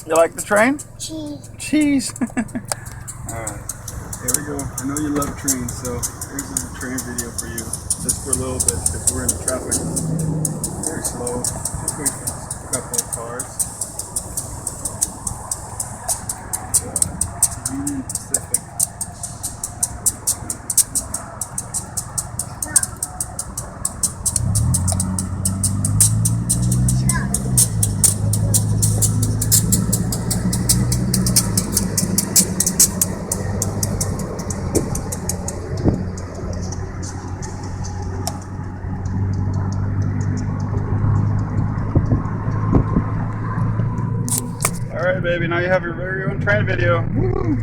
You like the train? Cheese. Cheese. Alright, here we go. I know you love trains, so here's a train video for you. Just for a little bit, because we're in the traffic. Very slow. Just wait for a couple of cars. Union Pacific. Alright, baby, now you have your very own train video. Woo!